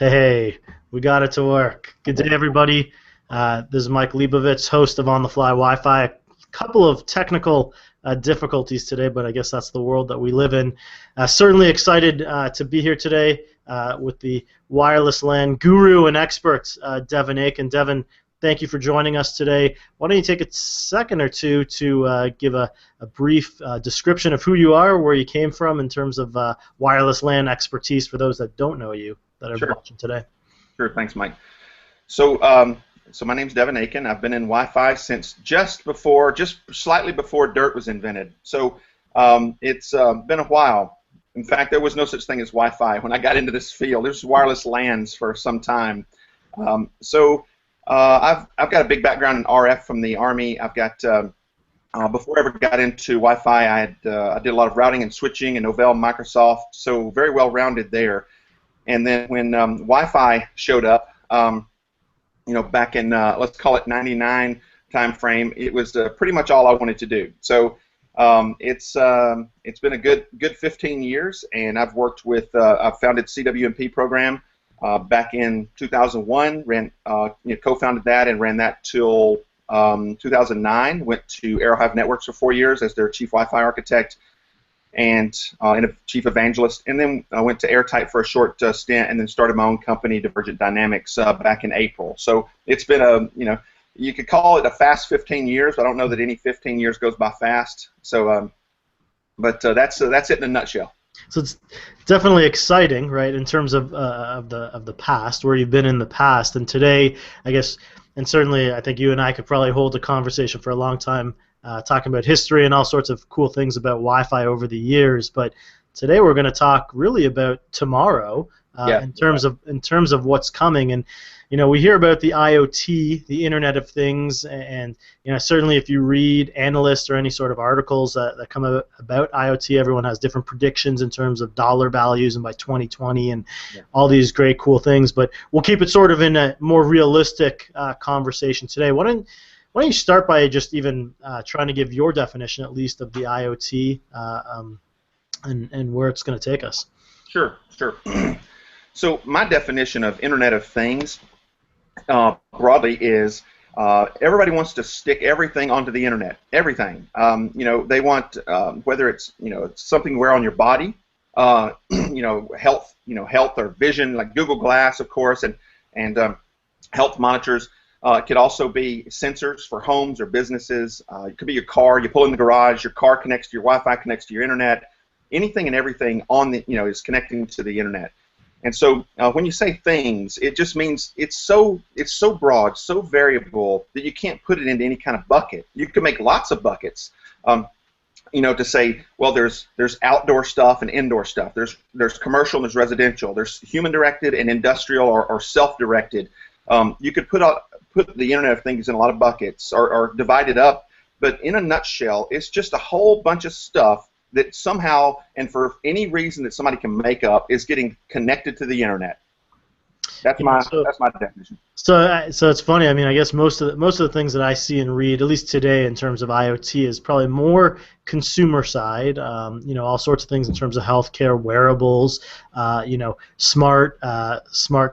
Hey, we got it to work. Good day, everybody. This is Mike Leibovitz, host of On the Fly Wi-Fi. A couple of technical difficulties today, but I guess that's the world that we live in. Certainly excited to be here today with the wireless LAN guru and expert, Devin Aiken. Devin, thank you for joining us today. Why don't you take a second or two to give a brief description of who you are, where you came from in terms of wireless LAN expertise for those that don't know you that are Sure. watching today. Sure. Thanks, Mike. So my name's Devin Aiken. I've been in Wi-Fi since just slightly before dirt was invented. So it's been a while. In fact, there was no such thing as Wi-Fi when I got into this field. There's wireless LANs for some time. I've got a big background in RF from the Army. I've got before I ever got into Wi-Fi, I did a lot of routing and switching in Novell, Microsoft. So very well-rounded there. And then when Wi-Fi showed up, back in let's call it '99 time frame, it was pretty much all I wanted to do. So it's been a good 15 years, and I've worked with I've founded CWMP program back in 2001. Co-founded that and ran that till 2009. Went to Aerohive Networks for 4 years as their chief Wi-Fi architect and a chief evangelist, and then I went to Airtight for a short stint, and then started my own company, Divergent Dynamics, back in April. So it's been you could call it a fast 15 years. I don't know that any 15 years goes by fast. So, that's it in a nutshell. So it's definitely exciting, right, in terms of the past, where you've been in the past, and today, I guess, and certainly I think you and I could probably hold a conversation for a long time. Talking about history and all sorts of cool things about Wi-Fi over the years, but today we're going to talk really about tomorrow in terms of what's coming. And we hear about the IoT, the Internet of Things, and certainly if you read analysts or any sort of articles that come out about IoT, everyone has different predictions in terms of dollar values and by 2020 and all these great cool things. But we'll keep it sort of in a more realistic conversation today. Why don't you start by just even trying to give your definition, at least, of the IoT and where it's going to take us? Sure. So my definition of Internet of Things broadly is everybody wants to stick everything onto the Internet. Everything. They want whether it's something you wear on your body, health, health or vision, like Google Glass, of course, and health monitors. It could also be sensors for homes or businesses. It could be your car. You pull in the garage. Your car connects to your Wi-Fi, connects to your internet. Anything and everything on the is connecting to the internet. And so when you say things, it just means it's so broad, so variable that you can't put it into any kind of bucket. You can make lots of buckets. To say, well, there's outdoor stuff and indoor stuff. There's commercial and there's residential. There's human-directed and industrial or self-directed. You could put the Internet of Things in a lot of buckets or divide it up, but in a nutshell, it's just a whole bunch of stuff that somehow and for any reason that somebody can make up is getting connected to the Internet. That's my definition. So it's funny. I mean, I guess most of the things that I see and read, at least today, in terms of IoT, is probably more consumer side. All sorts of things in terms of healthcare, wearables, smart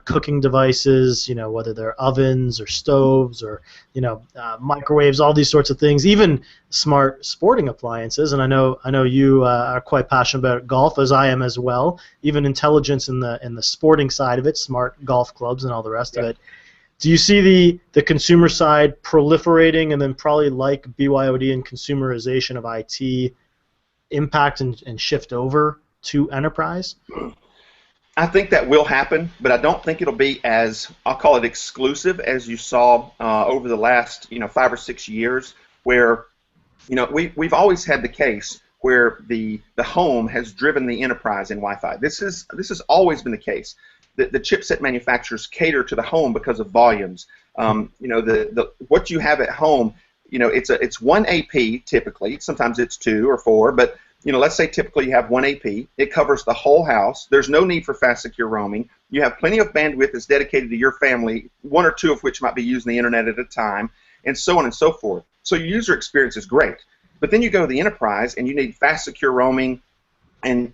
cooking devices. Whether they're ovens or stoves or microwaves, all these sorts of things. Even smart sporting appliances. And I know you are quite passionate about golf, as I am as well. Even intelligence in the sporting side of it, smart golf clubs and all the rest of it. Do you see the consumer side proliferating, and then probably like BYOD and consumerization of IT impact and shift over to enterprise? I think that will happen, but I don't think it'll be as, I'll call it, exclusive as you saw over the last 5 or 6 years, where we've always had the case where the home has driven the enterprise in Wi-Fi. This has always been the case. The chipset manufacturers cater to the home because of volumes. What you have at home, it's one AP typically. Sometimes it's 2 or 4, but let's say typically you have one AP. It covers the whole house. There's no need for fast, secure roaming. You have plenty of bandwidth that's dedicated to your family, 1 or 2 of which might be using the internet at a time, and so on and so forth. So your user experience is great. But then you go to the enterprise and you need fast, secure roaming and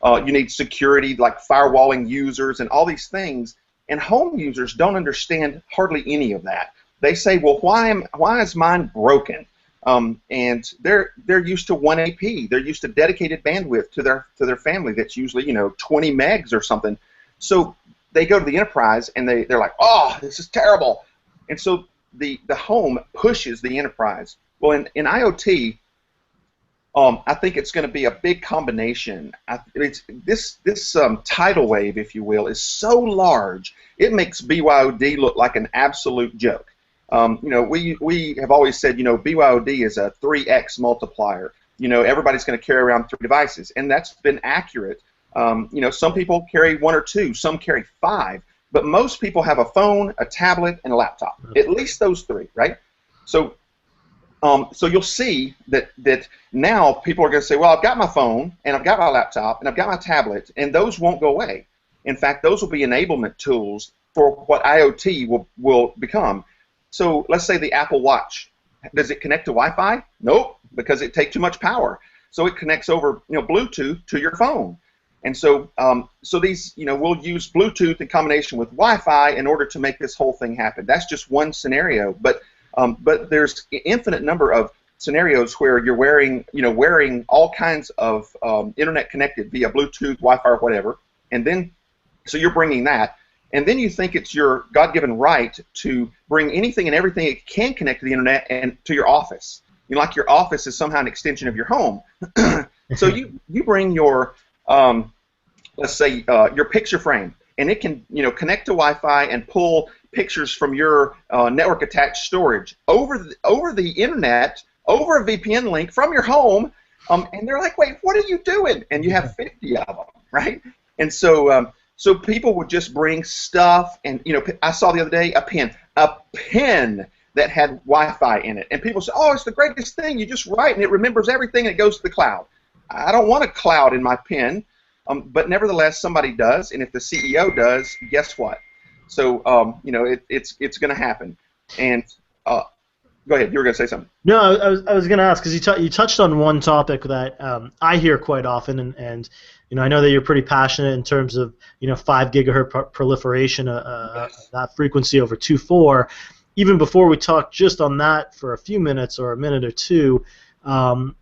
You need security like firewalling users and all these things. And home users don't understand hardly any of that. They say, well, why is mine broken? And they're used to 1 AP. They're used to dedicated bandwidth to their family. That's usually 20 megs or something. So they go to the enterprise and they're like, oh, this is terrible. And so the home pushes the enterprise. Well, in IoT, I think it's going to be a big combination. This tidal wave, if you will, is so large it makes BYOD look like an absolute joke. We have always said, BYOD is a 3x multiplier. Everybody's going to carry around 3 devices, and that's been accurate. Some people carry 1 or 2, some carry 5, but most people have a phone, a tablet, and a laptop. At least those 3, right? So you'll see that now people are going to say, well, I've got my phone, and I've got my laptop, and I've got my tablet, and those won't go away. In fact, those will be enablement tools for what IoT will become. So let's say the Apple Watch. Does it connect to Wi-Fi? Nope, because it takes too much power. So it connects over Bluetooth to your phone. And so these, we'll use Bluetooth in combination with Wi-Fi in order to make this whole thing happen. That's just one scenario, but there's an infinite number of scenarios where you're wearing all kinds of internet connected via Bluetooth, Wi-Fi, or whatever, and then so you're bringing that. And then you think it's your God-given right to bring anything and everything it can connect to the internet and to your office. Like your office is somehow an extension of your home. So you bring your, let's say, your picture frame, and it can connect to Wi-Fi and pull pictures from your network-attached storage over the internet, over a VPN link from your home, and they're like, wait, what are you doing? And you have 50 of them, right? And so so people would just bring stuff, and I saw the other day a pen that had Wi-Fi in it, and people say, oh, it's the greatest thing. You just write, and it remembers everything, and it goes to the cloud. I don't want a cloud in my pen, but nevertheless, somebody does, and if the CEO does, guess what? So it's going to happen. And go ahead, you were going to say something. No, I was going to ask, because you touched on one topic that I hear quite often, and I know that you're pretty passionate in terms of 5 gigahertz proliferation, that frequency over 2.4. Even before we talk just on that for a few minutes or a minute or two, some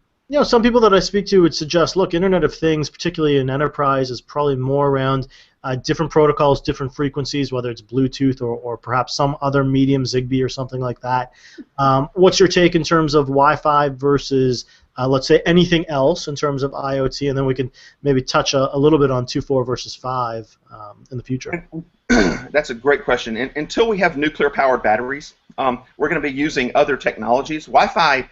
people that I speak to would suggest, look, Internet of Things, particularly in enterprise, is probably more around different protocols, different frequencies, whether it's Bluetooth or perhaps some other medium, Zigbee or something like that. What's your take in terms of Wi-Fi versus, let's say, anything else in terms of IoT, and then we can maybe touch a little bit on 2.4 versus 5 in the future. That's a great question. Until we have nuclear-powered batteries, we're going to be using other technologies. Wi-Fi,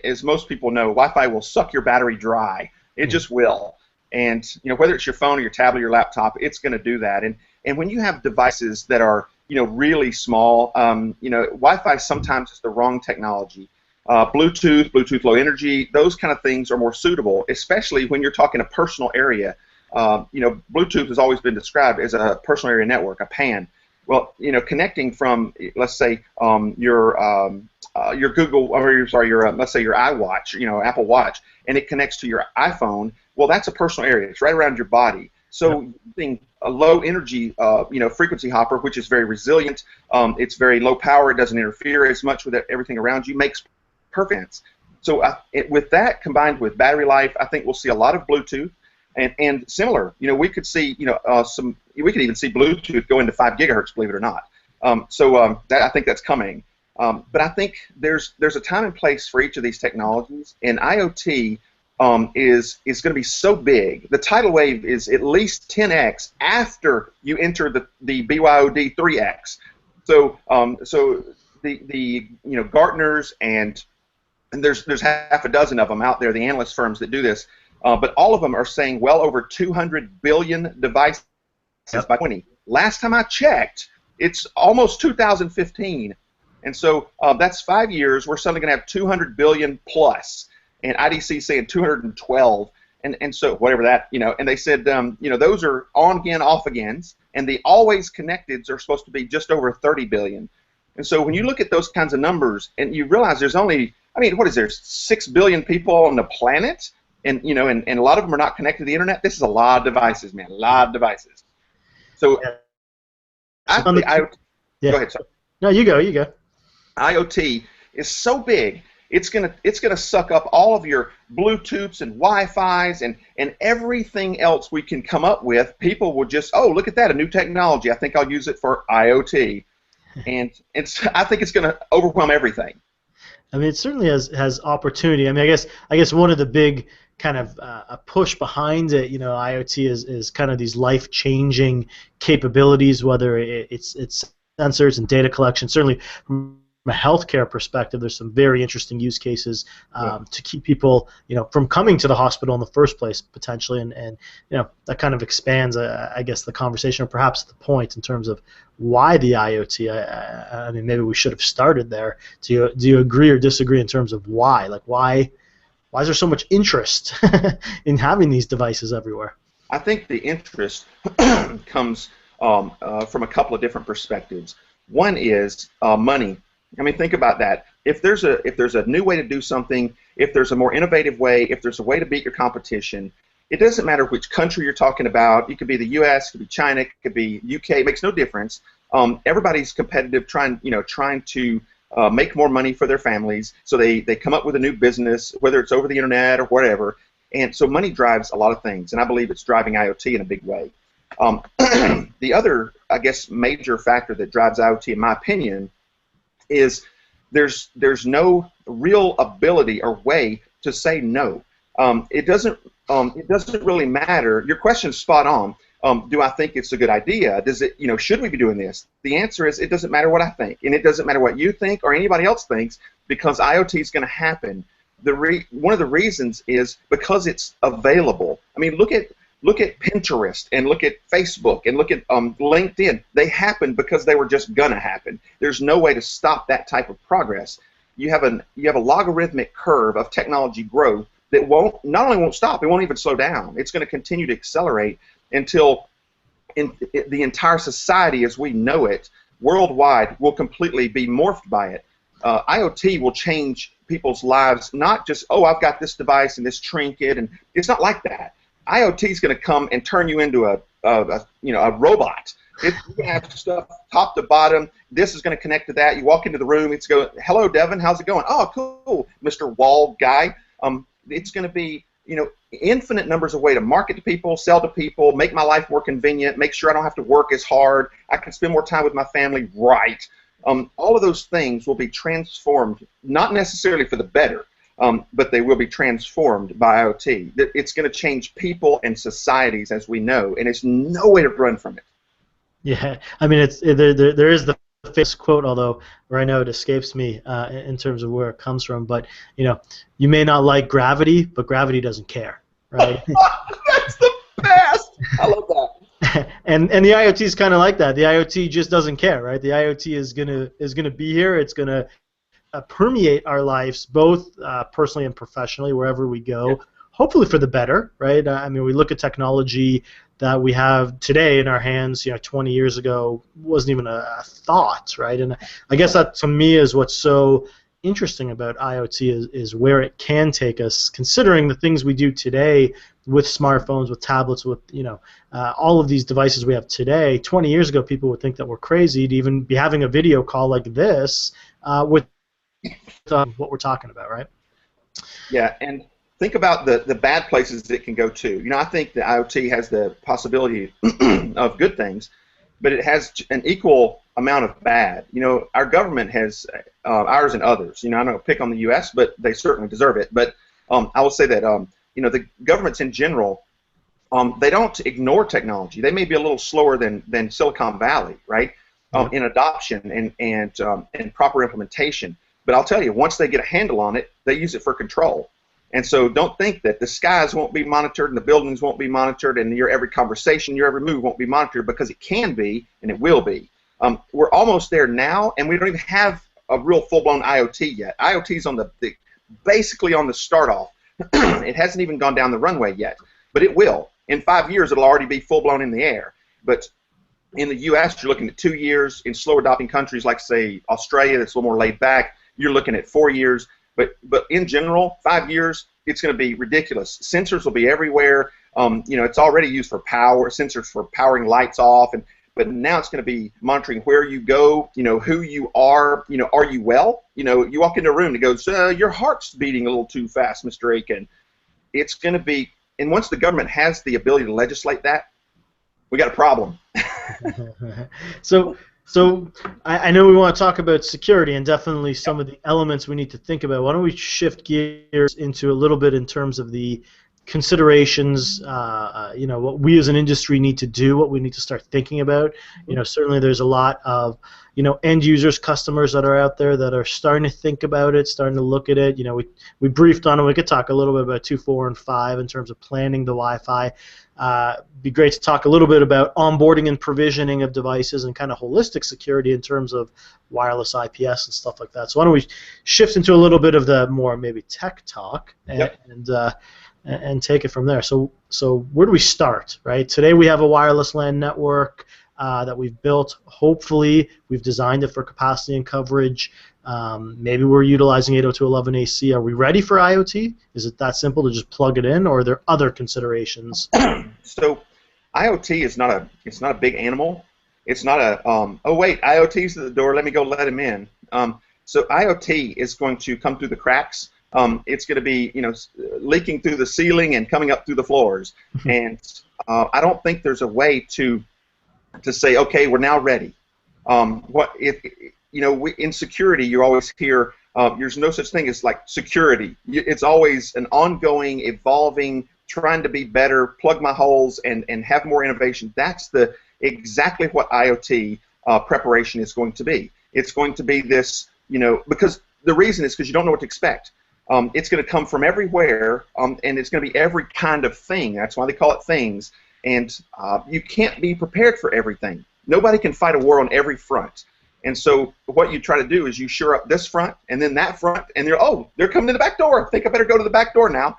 as most people know, Wi-Fi will suck your battery dry. It just will. And whether it's your phone or your tablet or your laptop, it's going to do that. And when you have devices that are really small, Wi-Fi sometimes is the wrong technology. Bluetooth Low Energy, those kind of things are more suitable, especially when you're talking a personal area. Bluetooth has always been described as a personal area network, a PAN. Well, connecting from, let's say, your Google, or let's say your iWatch, Apple Watch, and it connects to your iPhone. Well, that's a personal area. It's right around your body. So using a low energy, frequency hopper, which is very resilient, it's very low power. It doesn't interfere as much with everything around you. Makes perfect sense. So with that combined with battery life, I think we'll see a lot of Bluetooth. And similar, we could see, we could even see Bluetooth go into 5 gigahertz, believe it or not. I think that's coming. But I think there's a time and place for each of these technologies, and IoT is going to be so big. The tidal wave is at least 10x after you enter the BYOD 3x. So the Gartners and there's half a dozen of them out there, the analyst firms that do this. But all of them are saying well over 200 billion devices by 20. Last time I checked, it's almost 2015. And so that's 5 years. We're suddenly going to have 200 billion plus. And IDC saying 212. And so whatever that, and they said, those are on-again, off-agains. And the always connecteds are supposed to be just over 30 billion. And so when you look at those kinds of numbers and you realize there's only, what is there, 6 billion people on the planet? and a lot of them are not connected to the internet. This is a lot of devices, man, a lot of devices. So Yeah. I think IoT. Yeah. Go ahead, sorry. No, you go. You go. IoT is so big, it's gonna suck up all of your Bluetooths and Wi-Fi's and everything else we can come up with. People will just, oh, look at that, a new technology. I think I'll use it for IoT, and I think it's gonna overwhelm everything. I mean, it certainly has opportunity. I mean, I guess one of the big kind of a push behind it, IoT is kind of these life-changing capabilities, whether it's sensors and data collection. Certainly, from a healthcare perspective, there's some very interesting use cases to keep people, from coming to the hospital in the first place, potentially, and that kind of expands, I guess, the conversation, or perhaps the point in terms of why the IoT. I mean, maybe we should have started there. Do you agree or disagree in terms of why? Like, why is there so much interest in having these devices everywhere? I think the interest comes from a couple of different perspectives. One is money. I mean, think about that. If there's a new way to do something, if there's a more innovative way, if there's a way to beat your competition, it doesn't matter which country you're talking about. It could be the U.S., it could be China, it could be UK. It makes no difference. Everybody's competitive, trying to make more money for their families. So they come up with a new business, whether it's over the internet or whatever. And so money drives a lot of things, and I believe it's driving IoT in a big way. The other, I guess, major factor that drives IoT, in my opinion, is there's no real ability or way to say no. It doesn't really matter. Your question's spot on. Do I think it's a good idea? Does it, should we be doing this? The answer is it doesn't matter what I think, and it doesn't matter what you think or anybody else thinks, because IoT is going to happen. One of the reasons is because it's available. I mean, look at Pinterest and look at Facebook and look at LinkedIn. They happen because they were just gonna happen. There's no way to stop that type of progress. You have a logarithmic curve of technology growth that not only won't stop, it won't even slow down. It's going to continue to accelerate until the entire society as we know it worldwide will completely be morphed by it. IoT will change people's lives, not just, oh, I've got this device and this trinket, and it's not like that. IoT is going to come and turn you into a robot. You're going to have stuff top to bottom. This is going to connect to that. You walk into the room, it's going, hello, Devin, how's it going? Oh, cool, Mr. Wall guy. It's going to be, infinite numbers of ways to market to people, sell to people, make my life more convenient, make sure I don't have to work as hard, I can spend more time with my family, right. All of those things will be transformed, not necessarily for the better, but they will be transformed by IoT. It's going to change people and societies as we know, and there's no way to run from it. Yeah, I mean, there is the famous quote, although right now it escapes me in terms of where it comes from. But you may not like gravity, but gravity doesn't care, right? That's the best. I love that. and the IoT is kind of like that. The IoT just doesn't care, right? The IoT is gonna be here. It's gonna permeate our lives, both personally and professionally, wherever we go. Yeah. Hopefully for the better, right? I mean, we look at technology that we have today in our hands, 20 years ago wasn't even a thought, right? And I guess that to me is what's so interesting about IoT is where it can take us, considering the things we do today with smartphones, with tablets, with all of these devices we have today. 20 years ago, people would think that we're crazy to even be having a video call like this with what we're talking about, right? Yeah, and think about the bad places it can go to. I think the IoT has the possibility of good things, but it has an equal amount of bad. Our government has, ours and others, I don't pick on the U.S., but they certainly deserve it. But I will say that, the governments in general, they don't ignore technology. They may be a little slower than Silicon Valley, right, in adoption and proper implementation. But I'll tell you, once they get a handle on it, they use it for control. And so don't think that the skies won't be monitored and the buildings won't be monitored and your every conversation, your every move won't be monitored, because it can be and it will be. We're almost there now, and we don't even have a real full-blown IoT yet. IoT is basically on the start-off. It hasn't even gone down the runway yet, but it will. In 5 years, it'll already be full-blown in the air. But in the U.S., you're looking at 2 years. In slower adopting countries like, say, Australia, that's a little more laid back, you're looking at 4 years. But in general, 5 years, it's going to be ridiculous. Sensors will be everywhere. It's already used for power, sensors for powering lights off, but now it's going to be monitoring where you go, who you are, are you well? You walk into a room and it goes, your heart's beating a little too fast, Mr. Aiken. It's going to be, and once the government has the ability to legislate that, we got a problem. So I know we want to talk about security and definitely some of the elements we need to think about. Why don't we shift gears into a little bit in terms of the considerations, what we as an industry need to do, what we need to start thinking about. Certainly there's a lot of, end users, customers that are out there that are starting to think about it, starting to look at it. We briefed on it. We could talk a little bit about 2, 4, and 5 in terms of planning the Wi-Fi. Be great to talk a little bit about onboarding and provisioning of devices and kind of holistic security in terms of wireless IPS and stuff like that. So why don't we shift into a little bit of the more maybe tech talk and take it from there. So where do we start, right? Today we have a wireless LAN network that we've built. Hopefully we've designed it for capacity and coverage. Maybe we're utilizing 802.11ac. Are we ready for IoT? Is it that simple to just plug it in, or are there other considerations? So IoT is not a big animal. It's not a oh wait, IoT's at the door, let me go let him in. So IoT is going to come through the cracks. It's going to be leaking through the ceiling and coming up through the floors. And I don't think there's a way to say, okay, we're now ready. In security, you always hear there's no such thing as like security. It's always an ongoing, evolving, trying to be better, plug my holes, and have more innovation. That's exactly what IoT preparation is going to be. It's going to be this, because the reason is because you don't know what to expect. It's going to come from everywhere, and it's going to be every kind of thing. That's why they call it things. And you can't be prepared for everything. Nobody can fight a war on every front. And so what you try to do is you shore up this front and then that front, and they're coming to the back door. I think I better go to the back door now.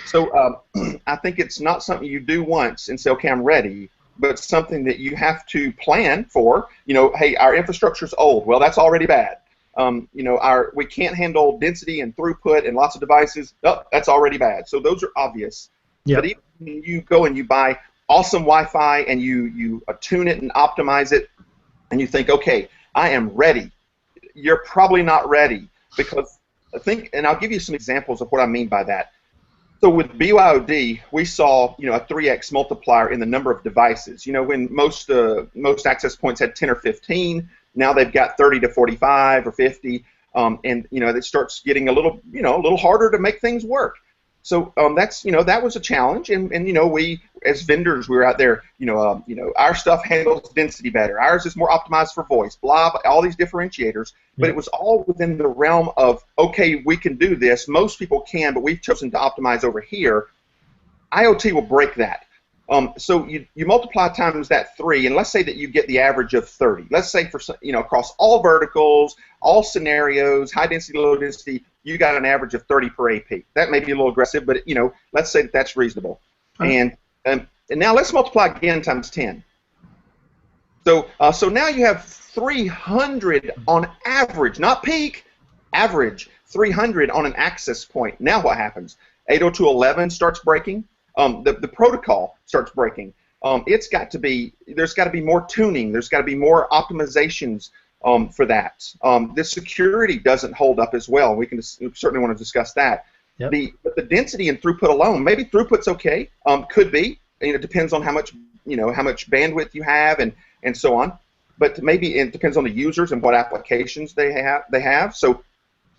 So I think it's not something you do once and say, okay, I'm ready, but something that you have to plan for. Hey, our infrastructure's old. Well, that's already bad. We can't handle density and throughput and lots of devices. Oh, that's already bad. So those are obvious. Yep. But even when you go and you buy awesome Wi-Fi and you tune it and optimize it, and you think, okay, I am ready. You're probably not ready, because and I'll give you some examples of what I mean by that. So with BYOD, we saw a 3x multiplier in the number of devices. When most access points had 10 or 15, now they've got 30 to 45 or 50, and it starts getting a little harder to make things work. So that was a challenge, and we as vendors, we were out there, our stuff handles density better, ours is more optimized for voice, blah, all these differentiators, but it was all within the realm of, okay, we can do this, most people can, but we've chosen to optimize over here. IoT will break that. So you multiply times that 3, and let's say that you get the average of 30. Let's say for across all verticals, all scenarios, high density, low density, you got an average of 30 per AP. That may be a little aggressive, but let's say that's reasonable. Right. And now let's multiply again times 10. So now you have 300 on average, not peak, average 300 on an access point. Now what happens? 802.11 starts breaking. The protocol starts breaking. There's got to be more tuning. There's got to be more optimizations for that. The security doesn't hold up as well. We certainly want to discuss that. Yep. But the density and throughput alone, maybe throughput's okay. Could be. It depends on how much bandwidth you have and so on. But maybe it depends on the users and what applications they have. So,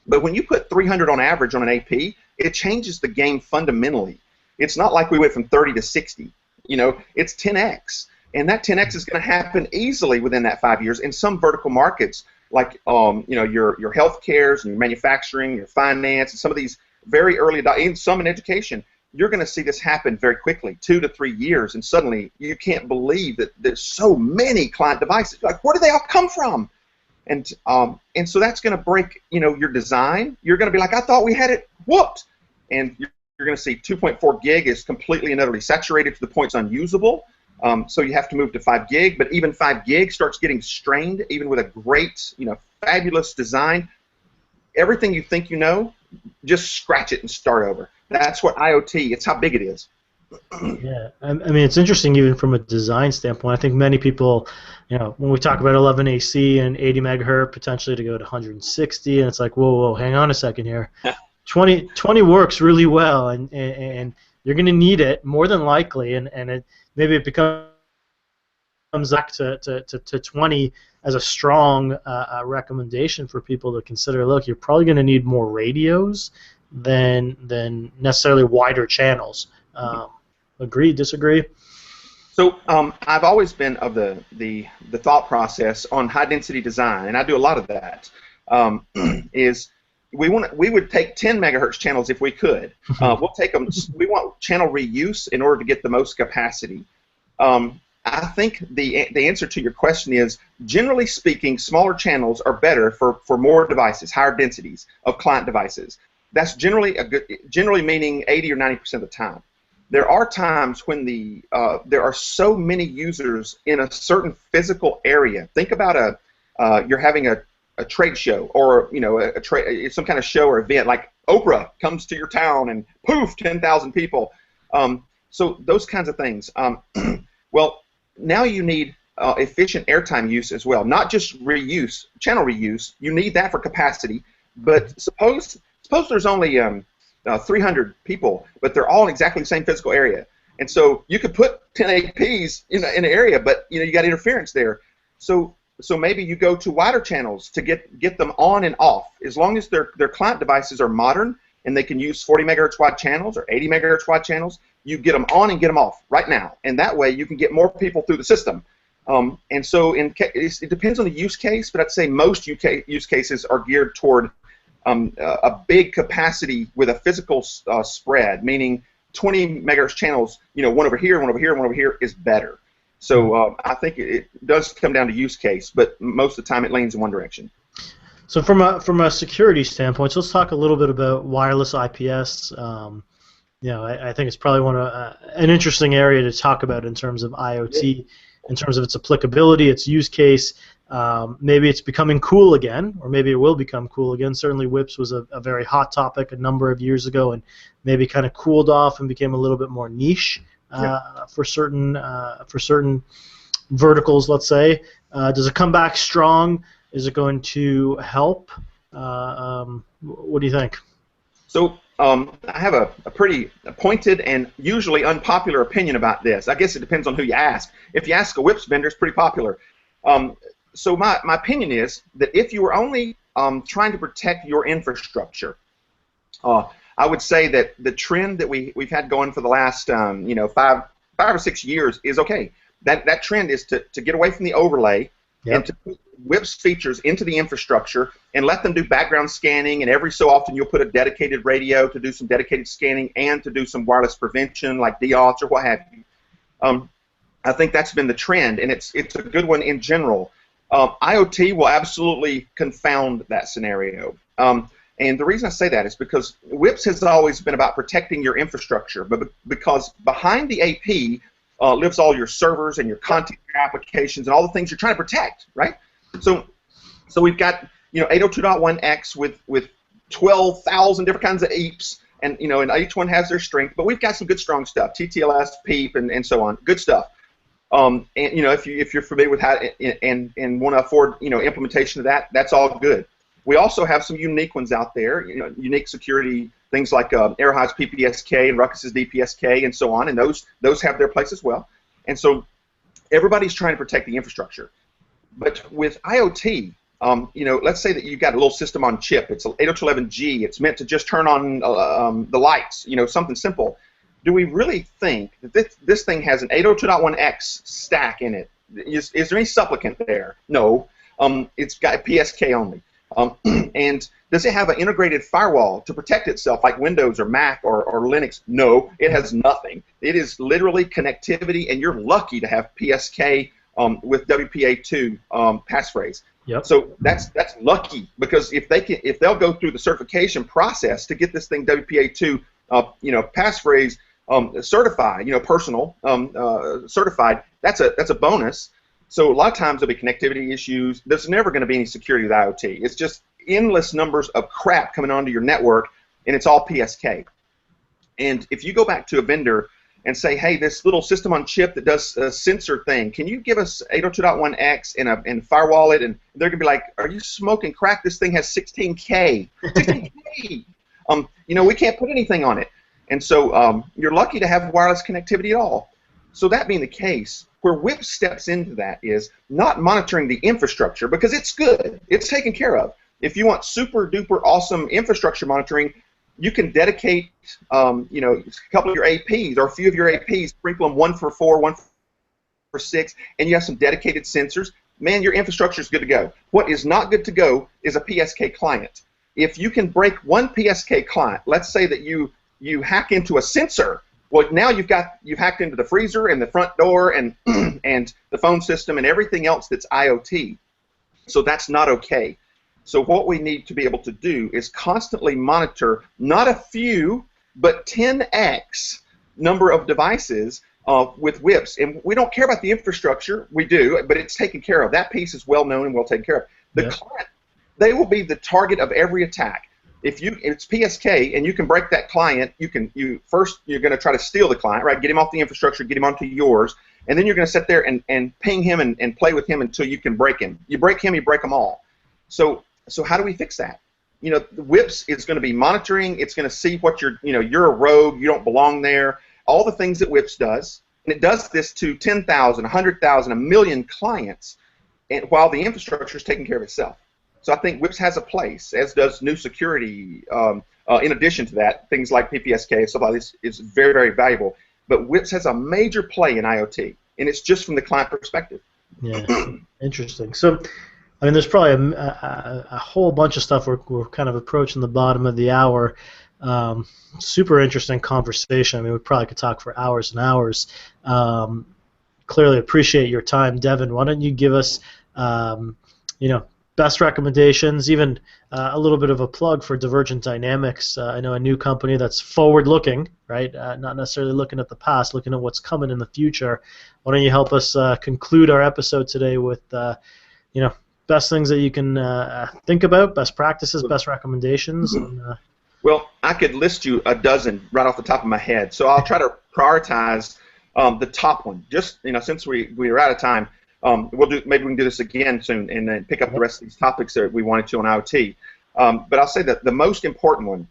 but when you put 300 on average on an AP, it changes the game fundamentally. It's not like we went from 30 to 60. It's 10x, and that 10x is going to happen easily within that 5 years. In some vertical markets, like your healthcares and your manufacturing, your finance, and some of these very early, in some in education, you're going to see this happen very quickly, 2 to 3 years, and suddenly you can't believe that there's so many client devices. Like, where do they all come from? And so that's going to break, your design. You're going to be like, I thought we had it whooped, and you're going to see 2.4 gig is completely and utterly saturated to the point it's unusable. So you have to move to 5 gig, but even 5 gig starts getting strained, even with a great, fabulous design. Everything you think just scratch it and start over. That's what IoT. It's how big it is. Yeah, I mean, it's interesting even from a design standpoint. I think many people, when we talk about 11 AC and 80 megahertz potentially to go to 160, and it's like, whoa, hang on a second here. 20 works really well, and you're going to need it more than likely, and maybe it becomes back to 20 as a strong recommendation for people to consider. Look, you're probably going to need more radios than necessarily wider channels. Agree, disagree? So I've always been of the thought process on high density design, and I do a lot of that. Is we would take 10 megahertz channels if we could. We'll take them. We want channel reuse in order to get the most capacity. I think the answer to your question is, generally speaking, smaller channels are better for more devices, higher densities of client devices. That's generally meaning 80 or 90% of the time. There are times when there are so many users in a certain physical area. Think about you're having a trade show, or some kind of show or event, like Oprah comes to your town and poof, 10,000 people. So those kinds of things. Well, now you need efficient airtime use as well, not just reuse, channel reuse. You need that for capacity. But suppose there's only 300 people, but they're all in exactly the same physical area, and so you could put 10 APs in an area, but you got interference there. So maybe you go to wider channels to get them on and off. As long as their client devices are modern and they can use 40 megahertz wide channels or 80 megahertz wide channels, you get them on and get them off right now, and that way you can get more people through the system. And so it depends on the use case, but I'd say most use cases are geared toward a big capacity with a physical spread, meaning 20 megahertz channels, one over here, one over here, one over here is better. So I think it does come down to use case, but most of the time it leans in one direction. So from a security standpoint, so let's talk a little bit about wireless IPS. I think it's probably an interesting area to talk about in terms of IoT, in terms of its applicability, its use case. Maybe it's becoming cool again, or maybe it will become cool again. Certainly WIPS was a very hot topic a number of years ago, and maybe kind of cooled off and became a little bit more niche for certain verticals, let's say. Does it come back strong? Is it going to help? What do you think? So I have a pretty pointed and usually unpopular opinion about this. I guess it depends on who you ask. If you ask a WIPS vendor, it's pretty popular. So my opinion is that if you were only trying to protect your infrastructure, I would say that the trend that we've had going for the last 5 or 6 years is okay. That trend is to get away from the overlay and to put WIPS features into the infrastructure and let them do background scanning, and every so often you'll put a dedicated radio to do some dedicated scanning and to do some wireless prevention like DOS or what have you. I think that's been the trend, and it's a good one in general. IoT will absolutely confound that scenario. And the reason I say that is because WIPS has always been about protecting your infrastructure, but because behind the AP lives all your servers and your content, your applications, and all the things you're trying to protect, right? So we've got 802.1x with 12,000 different kinds of EAPs, and and each one has their strength. But we've got some good strong stuff, TTLS, PEEP, and so on, good stuff. And if you're familiar with how and want to afford implementation of that, that's all good. We also have some unique ones out there, unique security things like Airhive's PPSK and Ruckus's DPSK and so on, and those have their place as well. And so everybody's trying to protect the infrastructure. But with IoT, let's say that you've got a little system on chip. It's an 802.11g. It's meant to just turn on the lights, something simple. Do we really think that this thing has an 802.1x stack in it? Is there any supplicant there? No. It's got PSK only. And does it have an integrated firewall to protect itself like Windows or Mac or Linux? No, it has nothing. It is literally connectivity, and you're lucky to have PSK with WPA2 passphrase. Yep. So that's lucky, because if they'll go through the certification process to get this thing WPA2 passphrase certified, personal certified, that's a bonus. So a lot of times there'll be connectivity issues. There's never going to be any security with IoT. It's just endless numbers of crap coming onto your network and it's all PSK. And if you go back to a vendor and say, hey, this little system on chip that does a sensor thing, can you give us 802.1x and firewall it? And they're going to be like, are you smoking crack? This thing has 16K. 16K! We can't put anything on it. And so you're lucky to have wireless connectivity at all. So that being the case, where WIP steps into that is not monitoring the infrastructure, because it's good. It's taken care of. If you want super duper awesome infrastructure monitoring, you can dedicate, a couple of your APs or a few of your APs, sprinkle them 1 for 4, 1 for 6, and you have some dedicated sensors. Man, your infrastructure is good to go. What is not good to go is a PSK client. If you can break one PSK client, let's say that you hack into a sensor. Well, now you've hacked into the freezer and the front door and and the phone system and everything else that's IoT. So that's not okay. So what we need to be able to do is constantly monitor not a few, but 10x number of devices with WIPs. And we don't care about the infrastructure. We do, but it's taken care of. That piece is well known and well taken care of. The client, they will be the target of every attack. If it's PSK and you can break that client, first you're going to try to steal the client, right? Get him off the infrastructure, get him onto yours, and then you're going to sit there and ping him and play with him until you can break him. You break him, you break them all. So how do we fix that? The WIPS is going to be monitoring. It's going to see what you're a rogue, you don't belong there. All the things that WIPS does, and it does this to 10,000, 100,000, a million clients, and while the infrastructure is taking care of itself. So I think WIPS has a place, as does new security. In addition to that, things like PPSK and stuff like this is very, very valuable. But WIPS has a major play in IoT, and it's just from the client perspective. Yeah, interesting. So, I mean, there's probably a whole bunch of stuff. We're kind of approaching the bottom of the hour. Super interesting conversation. I mean, we probably could talk for hours and hours. Clearly appreciate your time, Devin. Why don't you give us, best recommendations, even a little bit of a plug for Divergent Dynamics. I know a new company that's forward-looking, right? Not necessarily looking at the past, looking at what's coming in the future. Why don't you help us conclude our episode today with, best things that you can think about, best practices, best recommendations. And, well, I could list you a dozen right off the top of my head, so I'll try to prioritize the top one. Just since we're out of time, maybe we can do this again soon and then pick up the rest of these topics that we wanted to on IoT. But I'll say that the most important one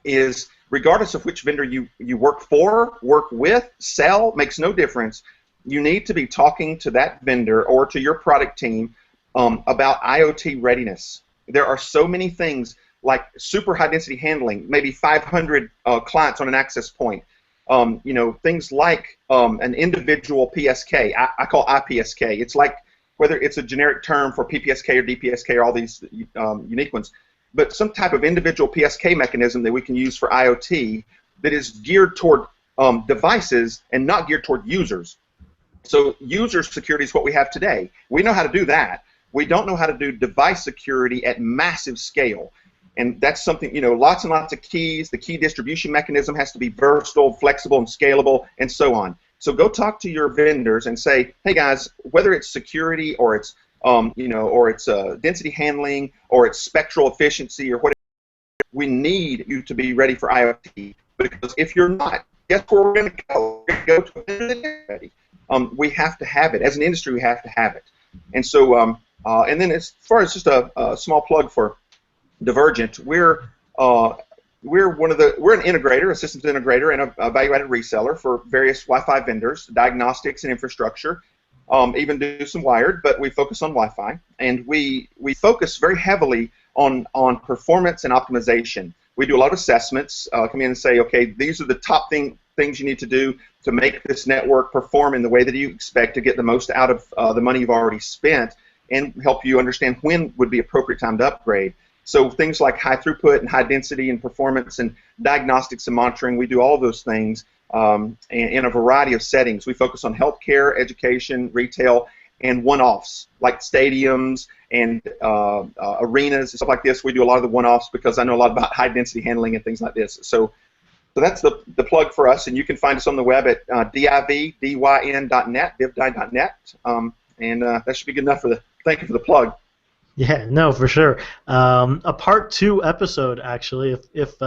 is, regardless of which vendor you work for, work with, sell, makes no difference. You need to be talking to that vendor or to your product team about IoT readiness. There are so many things like super high density handling, maybe 500 clients on an access point. Things like an individual PSK. I call IPSK. It's like, whether it's a generic term for PPSK or DPSK or all these unique ones, but some type of individual PSK mechanism that we can use for IoT that is geared toward devices and not geared toward users. So user security is what we have today. We know how to do that. We don't know how to do device security at massive scale. And that's something, lots and lots of keys. The key distribution mechanism has to be versatile, flexible, and scalable, and so on. So go talk to your vendors and say, hey guys, whether it's security or it's, or it's density handling or it's spectral efficiency or whatever, we need you to be ready for IoT. Because if you're not, guess where we're going to go? We're going to go to a vendor that's ready. We have to have it. As an industry, we have to have it. And so, and then as far as just a small plug for Divergent, we're an integrator, a systems integrator, and a value-added reseller for various Wi-Fi vendors, diagnostics and infrastructure. Even do some wired, but we focus on Wi-Fi, and we focus very heavily on performance and optimization. We do a lot of assessments. Come in and say, okay, these are the top things you need to do to make this network perform in the way that you expect to get the most out of the money you've already spent, and help you understand when would be appropriate time to upgrade. So things like high throughput and high density and performance and diagnostics and monitoring, we do all of those things in a variety of settings. We focus on healthcare, education, retail, and one-offs like stadiums and arenas and stuff like this. We do a lot of the one-offs because I know a lot about high density handling and things like this. So that's the plug for us, and you can find us on the web at divdyn.net, divdyn.net, and that should be good enough thank you for the plug. Yeah, no, for sure. A part two episode, actually, if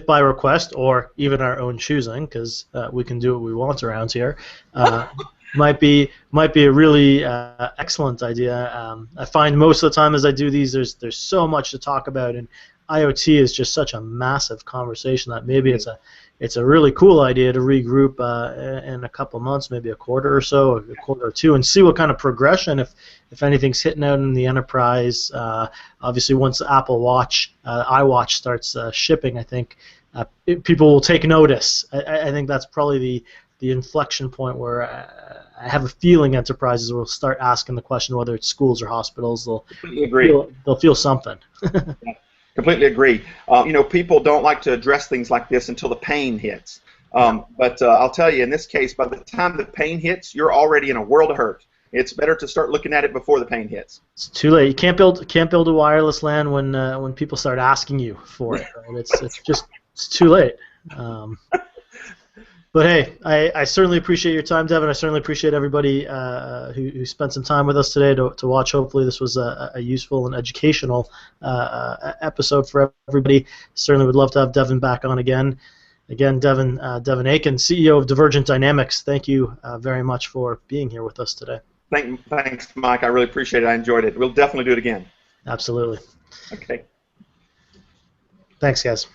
by request or even our own choosing, because we can do what we want around here, uh, might be a really excellent idea. I find most of the time as I do these, there's so much to talk about, and IoT is just such a massive conversation that maybe it's a really cool idea to regroup in a couple months, maybe a quarter or so, a quarter or two, and see what kind of progression, if anything's hitting out in the enterprise. Obviously, once the Apple Watch, iWatch starts shipping, I think people will take notice. I think that's probably the inflection point where I have a feeling enterprises will start asking the question, whether it's schools or hospitals. Completely agree. They'll feel something. Completely agree. People don't like to address things like this until the pain hits. But I'll tell you, in this case, by the time the pain hits, you're already in a world of hurt. It's better to start looking at it before the pain hits. It's too late. You can't build a wireless LAN when people start asking you for it. Right? It's too late. But hey, I certainly appreciate your time, Devin. I certainly appreciate everybody who spent some time with us today to watch. Hopefully this was a useful and educational episode for everybody. Certainly would love to have Devin back on again. Again, Devin Aiken, CEO of Divergent Dynamics, thank you very much for being here with us today. Thanks, Mike. I really appreciate it. I enjoyed it. We'll definitely do it again. Absolutely. Okay. Thanks, guys.